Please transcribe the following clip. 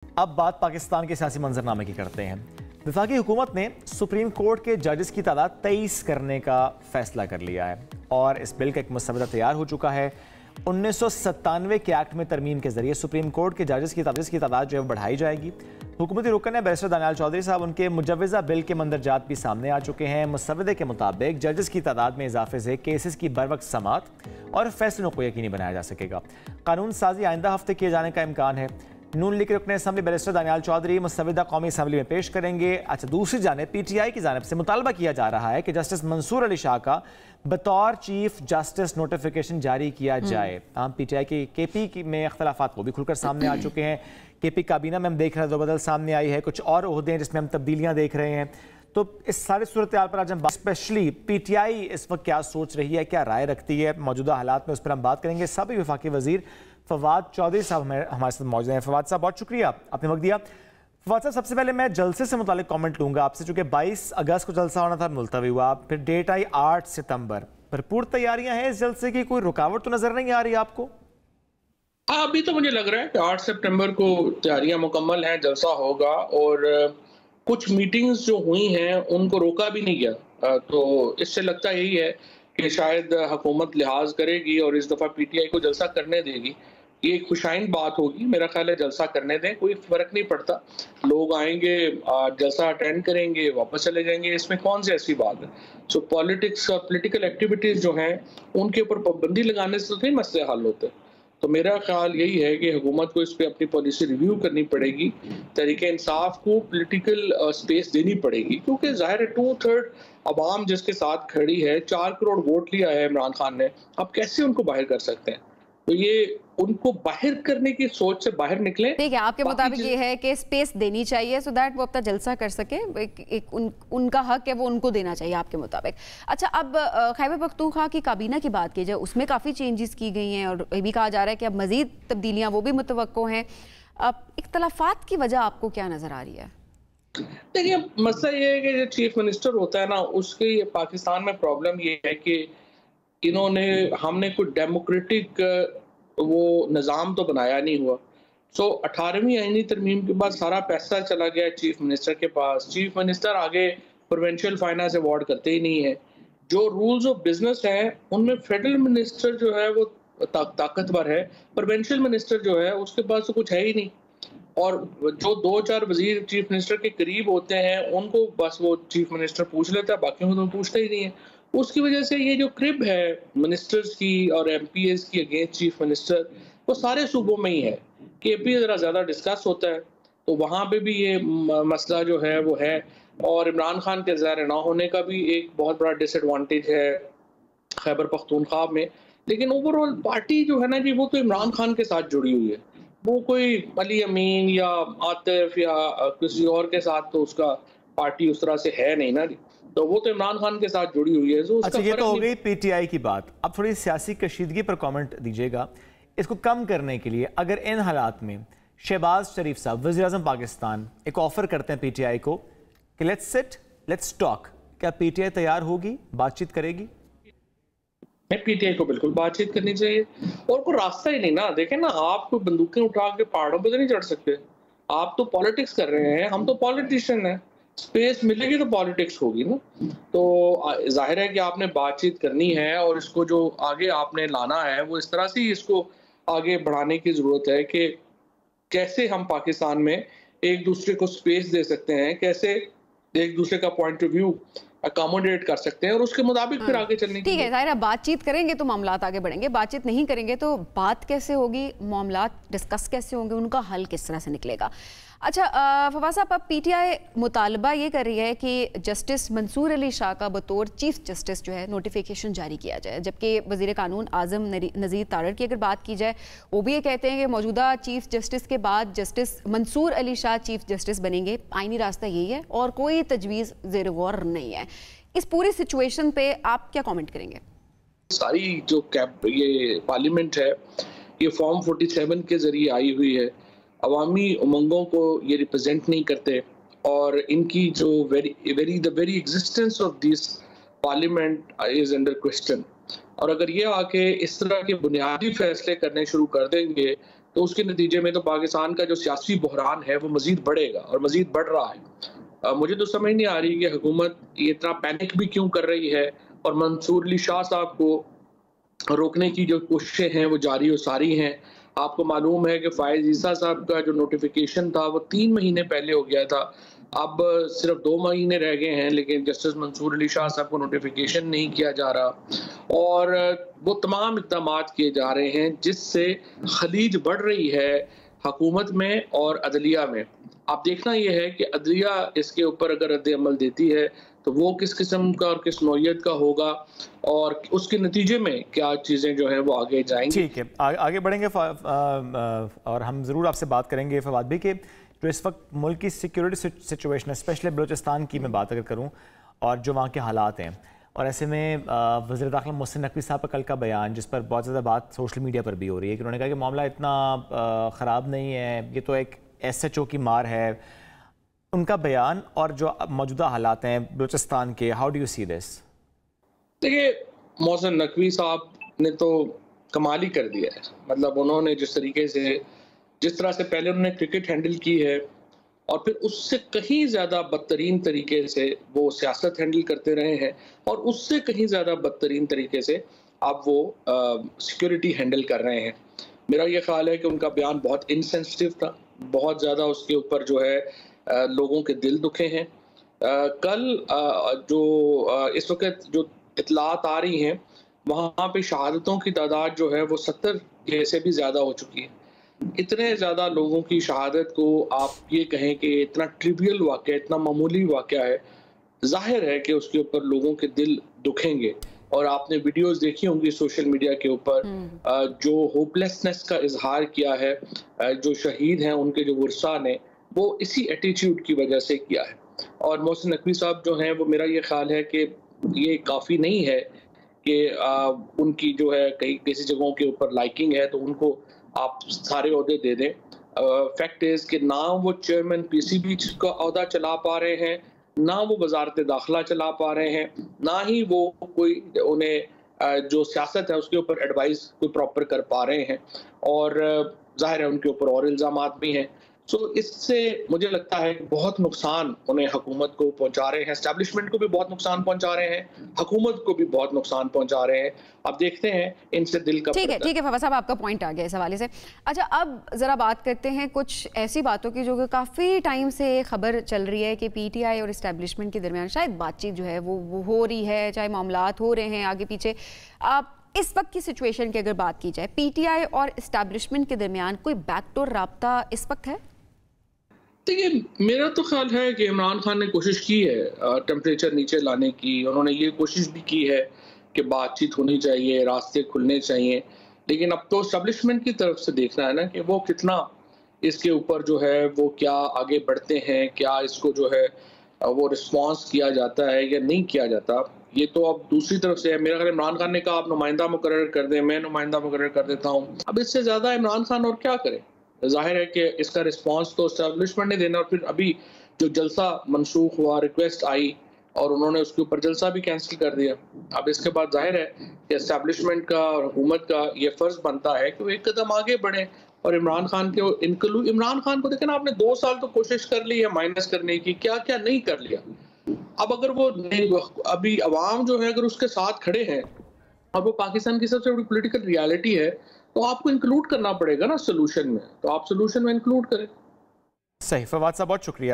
अब बात पाकिस्तान के सियासी मंजरनामे की करते हैं। वफाकी हुकूमत ने सुप्रीम कोर्ट के जजेस की तादाद 23 करने का फैसला कर लिया है और इस बिल का एक मसवदा तैयार हो चुका है। 1997 के एक्ट में तरमीम के जरिए सुप्रीम कोर्ट के जजेस की तादाद जो है बढ़ाई जाएगी। हुकूमती रुकन है बैरिस्टर दानियाल चौधरी साहब, उनके मुजव्वज़ा बिल के मंदरजात भी सामने आ चुके हैं। मसवदे के मुताबिक जजेस की तादाद में इजाफे से केसेस की बर वक्त समाअत और फैसलों को यकीनी बनाया जा सकेगा। कानून साजी आइंदा हफ्ते किए जाने का इम्कान है। नून लीग के रुकन असम्बली बैरिस्टर दानियाल चौधरी मसवदा कौमी असम्बली में पेश करेंगे। अच्छा, दूसरी जानिब PTI की जानिब से मुतालबा किया जा रहा है कि जस्टिस मंसूर अली शाह का बतौर चीफ जस्टिस नोटिफिकेशन जारी किया जाए। हम PTI की KP में अख्तलाफात वो भी खुलकर सामने आ चुके हैं। KP काबीना में हम देख रहे हैं दो बदल सामने आई है, कुछ और ओहदे हैं जिसमें हम तब्दीलियां देख रहे हैं। तो इस सारी सूरत हाल पर आज हम स्पेशली PTI इस वक्त क्या सोच रही है, क्या राय रखती है मौजूदा हालात में, उस पर हम बात करेंगे। सभी वफाकी वजीर फवाद चौधरी साहब हमारे साथ मौजूद हैं। फवाद साहब, बहुत शुक्रिया आपने वक्त दिया। फवाद साहब, सबसे पहले मैं जलसे से मुतालिक कमेंट लूंगा आपसे, चूंकि 22 अगस्त को जलसा होना था, मुलतवी हुआ, फिर डेट आई 8 सितंबर। भरपूर तैयारियां हैं इस जलसे की, कोई रुकावट तो नजर नहीं आ रही आपको? हाँ, अभी तो मुझे लग रहा है कि 8 सितंबर को तैयारियां मुकम्मल हैं, जलसा होगा और कुछ मीटिंग्स जो हुई हैं उनको रोका भी नहीं गया। तो इससे लगता यही है कि शायद हुकूमत लिहाज करेगी और इस दफ़ा PTI को जलसा करने देगी। ये एक खुशाइन बात होगी। मेरा ख्याल है जलसा करने दें, कोई फ़र्क नहीं पड़ता। लोग आएंगे, जलसा अटेंड करेंगे, वापस चले जाएंगे, इसमें कौन सी ऐसी बात है। सो पॉलिटिक्स और पॉलिटिकल एक्टिविटीज़ जो हैं उनके ऊपर पाबंदी लगाने से तो नहीं मसले हल होते। तो मेरा ख्याल यही है कि हुकूमत को इस पे अपनी पॉलिसी रिव्यू करनी पड़ेगी, तरीके इंसाफ को पॉलिटिकल स्पेस देनी पड़ेगी, क्योंकि ज़ाहिर है 2/3 अवाम जिसके साथ खड़ी है, 4 करोड़ वोट लिया है इमरान खान ने, अब कैसे उनको बाहर कर सकते हैं? तो ये उनको बाहर करने की सोच से बाहर निकले। ठीक है, आपके मुताबिक ये है कि स्पेस देनी चाहिए सो दैट वो अपना जलसा कर सके। उनका हक है, वो उनको देना चाहिए आपके मुताबिक। अच्छा, अब खैबर पख्तूनख्वा की काबीना की बात की जाए, उसमें काफ़ी चेंजेस की गई हैं और ये भी कहा जा रहा है कि अब मज़ीद तब्दीलियाँ वो भी मुतवक्को हैं। अब इख्तलाफात की वजह आपको क्या नज़र आ रही है? देखिए, मसला ये है कि जो चीफ मिनिस्टर होता है ना, उसके पाकिस्तान में प्रॉब्लम ये है कि हमने कोई डेमोक्रेटिक वो निज़ाम तो बनाया नहीं हुआ। सो 18वीं आईनी तरमीम के बाद सारा पैसा चला गया चीफ मिनिस्टर के पास। चीफ मिनिस्टर आगे प्रोविंशियल फाइनेंस अवार्ड करते ही नहीं है। जो रूल्स ऑफ बिजनेस हैं उनमें फेडरल मिनिस्टर जो है वो ताकतवर है, प्रोविंशियल मिनिस्टर जो है उसके पास तो कुछ है ही नहीं। और जो 2-4 वजीर चीफ मिनिस्टर के करीब होते हैं उनको बस वो चीफ मिनिस्टर पूछ लेता है, बाकियों को तो पूछता ही नहीं है। उसकी वजह से ये जो क्रिब है मिनिस्टर्स की और MPs की अगेंस्ट चीफ मिनिस्टर, वो सारे सूबों में ही है। KP ज़रा ज़्यादा डिस्कस होता है, तो वहाँ पे भी ये मसला जो है वो है। और इमरान खान के ज़ाहिर ना होने का भी एक बहुत बड़ा डिसएडवांटेज है खैबर पख्तूनख्वा में। लेकिन ओवरऑल पार्टी जो है ना जी, वो तो इमरान खान के साथ जुड़ी हुई है। वो कोई अली अमीन या आतिफ या किसी और के साथ तो उसका पार्टी उस तरह से है नहीं ना जी। तो वो तो इमरान खान के साथ जुड़ी हुई है। अच्छा, ये तो हो गई PTI की बात। अब थोड़ी सियासी कशीदगी पर कमेंट दीजिएगा। इसको कम करने के लिए अगर इन हालात में शहबाज शरीफ साहब वज़ीर-ए-आज़म पाकिस्तान एक ऑफर करते हैं PTI को कि लेट्स सिट लेट्स टॉक, क्या PTI तैयार होगी, बातचीत करेगी? PTI को बिल्कुल बातचीत करनी चाहिए और कोई रास्ता ही नहीं ना। देखें ना, आप कोई बंदूकें उठा के पहाड़ों पे तो नहीं चढ़ सकते। आप तो पॉलिटिक्स कर रहे हैं, हम तो पॉलिटिशियन हैं। स्पेस मिलेगी तो पॉलिटिक्स होगी ना। तो जाहिर है कि आपने बातचीत करनी है और इसको जो आगे आपने लाना है वो इस तरह से ही इसको आगे बढ़ाने की ज़रूरत है कि कैसे हम पाकिस्तान में एक दूसरे को स्पेस दे सकते हैं, कैसे एक दूसरे का पॉइंट ऑफ व्यू अकोमोडेट कर सकते हैं और उसके मुताबिक फिर आगे चलने की। ठीक है, ज़ाहिर बातचीत करेंगे तो मामलात आगे बढ़ेंगे, बातचीत नहीं करेंगे तो बात कैसे होगी, मामलात डिस्कस कैसे होंगे, उनका हल किस तरह से निकलेगा। अच्छा, फवाद साहब, अब PTI मुतालबा ये कर रही है कि जस्टिस मंसूर अली शाह का बतौर चीफ जस्टिस जो है नोटिफिकेशन जारी किया जाए, जबकि वज़ीर कानून आज़म नज़ीर तारड़ की अगर बात की जाए वो भी ये कहते हैं कि मौजूदा चीफ जस्टिस के बाद justice Mansoor Ali Shah chief justice बनेंगे। आइनी रास्ता यही है और कोई तजवीज़ ज़ेर गौर नहीं है। इस पूरी सिचुएशन पे आप क्या कमेंट करेंगे? सारी जो ये पार्लियामेंट है ये फॉर्म 47 के जरिए आई हुई है। अवामी उमंगों को ये रिप्रेजेंट नहीं करते और इनकी जो the very existence of this parliament is under question. और अगर ये आके इस तरह के बुनियादी फैसले करने शुरू कर देंगे तो उसके नतीजे में तो पाकिस्तान का जो सियासी बहरान है वो मजीद बढ़ेगा और मजीद बढ़ रहा है। मुझे तो समझ नहीं आ रही कि हुकूमत ये इतना पैनिक भी क्यों कर रही है, और मंसूर अली शाह साहब को रोकने की जो कोशिशें हैं वो जारी और सारी हैं। आपको मालूम है कि फायज ईसा साहब का जो नोटिफिकेशन था वो 3 महीने पहले हो गया था, अब सिर्फ 2 महीने रह गए हैं, लेकिन जस्टिस मंसूर अली शाह साहब को नोटिफिकेशन नहीं किया जा रहा और वो तमाम इक़दामात किए जा रहे हैं जिससे खलीज बढ़ रही है हुकूमत में और अदलिया में। अब देखना यह है कि अदलिया इसके ऊपर अगर रद्द अमल देती है तो वो किस किस्म का और किस नौइयत का होगा और उसके नतीजे में क्या चीज़ें जो हैं वो आगे जाएंगी। ठीक है, आगे बढ़ेंगे और हम ज़रूर आपसे बात करेंगे फवाद भी कि जो इस वक्त मुल्क की सिक्योरिटी सिचुएशन है, स्पेशली बलूचिस्तान की मैं बात अगर करूं और जो वहाँ के हालात हैं, और ऐसे में वज़ीर दाखिला मोहसिन नकवी साहब का कल का बयान जिस पर बहुत ज़्यादा बात सोशल मीडिया पर भी हो रही है कि उन्होंने कहा कि मामला इतना ख़राब नहीं है, ये तो एक SHO की मार है। उनका बयान और जो मौजूदा हालात हैं बलूचिस्तान के, how do you see this? देखिए, मोहसिन नकवी साहब ने तो कमाल ही कर दिया है। मतलब उन्होंने जिस तरह से पहले उन्होंने क्रिकेट हैंडल की है और फिर उससे कहीं ज़्यादा बदतरीन तरीके से वो सियासत हैंडल करते रहे हैं और उससे कहीं ज़्यादा बदतरीन तरीके से अब वो सिक्योरिटी हैंडल कर रहे हैं। मेरा ये ख्याल है कि उनका बयान बहुत इनसेंसिटिव था, बहुत ज़्यादा उसके ऊपर जो है लोगों के दिल दुखे हैं। कल इस वक्त जो इतलात आ रही हैं वहाँ पे शहादतों की तादाद जो है वो 70 से भी ज़्यादा हो चुकी है। इतने ज़्यादा लोगों की शहादत को आप ये कहें कि इतना ट्रिवियल वाक़या, इतना मामूली वाक़या है, जाहिर है कि उसके ऊपर लोगों के दिल दुखेंगे। और आपने वीडियोस देखी होंगी सोशल मीडिया के ऊपर जो होपलेसनेस का इजहार किया है जो शहीद हैं उनके जो वर्सा ने, वो इसी एटीट्यूड की वजह से किया है। और मोहसिन नकवी साहब जो हैं वो, मेरा ये ख्याल है कि ये काफ़ी नहीं है कि उनकी जो है किसी जगहों के ऊपर लाइकिंग है तो उनको आप सारे ओहदे दे दें। फैक्ट इज़ कि ना वो चेयरमैन PCB का ओहदा चला पा रहे हैं, ना वो वजारत दाखिला चला पा रहे हैं, ना ही वो कोई उन्हें जो सियासत है उसके ऊपर एडवाइस कोई प्रॉपर कर पा रहे हैं और जाहिर है उनके ऊपर और इल्ज़ामात भी हैं। सो इससे मुझे लगता है कि बहुत नुकसान उन्हें हुकूमत को पहुंचा रहे हैं, एस्टैब्लिशमेंट को भी बहुत नुकसान पहुंचा रहे हैं, हुकूमत को भी बहुत नुकसान पहुंचा रहे हैं। अब देखते हैं इनसे दिल का। ठीक है फवाद साहब, आपका पॉइंट आ गया इस हवाले से। अच्छा, अब ज़रा बात करते हैं कुछ ऐसी बातों की जो कि काफ़ी टाइम से खबर चल रही है कि PTI और इस्टेब्लिशमेंट के दरमियान शायद बातचीत जो है वो हो रही है, चाहे मामलात हो रहे हैं आगे पीछे। आप इस वक्त की सिचुएशन की अगर बात की जाए, PTI और इस्टेब्लिशमेंट के दरमियान कोई बैकडोर राब्ता इस वक्त है? देखिए, मेरा तो ख्याल है कि इमरान खान ने कोशिश की है टेम्परेचर नीचे लाने की। उन्होंने ये कोशिश भी की है कि बातचीत होनी चाहिए, रास्ते खुलने चाहिए, लेकिन अब तो एस्टेब्लिशमेंट की तरफ से देखना है ना कि वो कितना इसके ऊपर जो है वो क्या आगे बढ़ते हैं, क्या इसको जो है वो रिस्पॉन्स किया जाता है या नहीं किया जाता। ये तो अब दूसरी तरफ से है। मेरा ख्याल इमरान खान ने कहा आप नुमाइंदा मुकर्रर कर दें, मैं नुमाइंदा मुकर्रर कर देता हूँ। अब इससे ज़्यादा इमरान खान और क्या करे? जाहिर है कि इसका रिस्पांस तो एस्टैब्लिशमेंट ने देना। और फिर अभी जो जलसा मनसूख हुआ, रिक्वेस्ट आई और उन्होंने उसके ऊपर जलसा भी कैंसिल कर दिया। अब इसके बाद जाहिर है कि एस्टैब्लिशमेंट का और हुकूमत का ये फ़र्ज बनता है कि वो एक कदम आगे बढ़े और इमरान खान को देखें ना, आपने 2 साल तो कोशिश कर ली है माइनस करने की, क्या क्या नहीं कर लिया। अब अगर वो अभी अवाम जो है अगर उसके साथ खड़े हैं और वो पाकिस्तान की सबसे बड़ी पॉलिटिकल रियलिटी है तो आपको इंक्लूड करना पड़ेगा ना सोल्यूशन में, तो आप सोल्यूशन में इंक्लूड करें। सही, फवाद साहब बहुत शुक्रिया।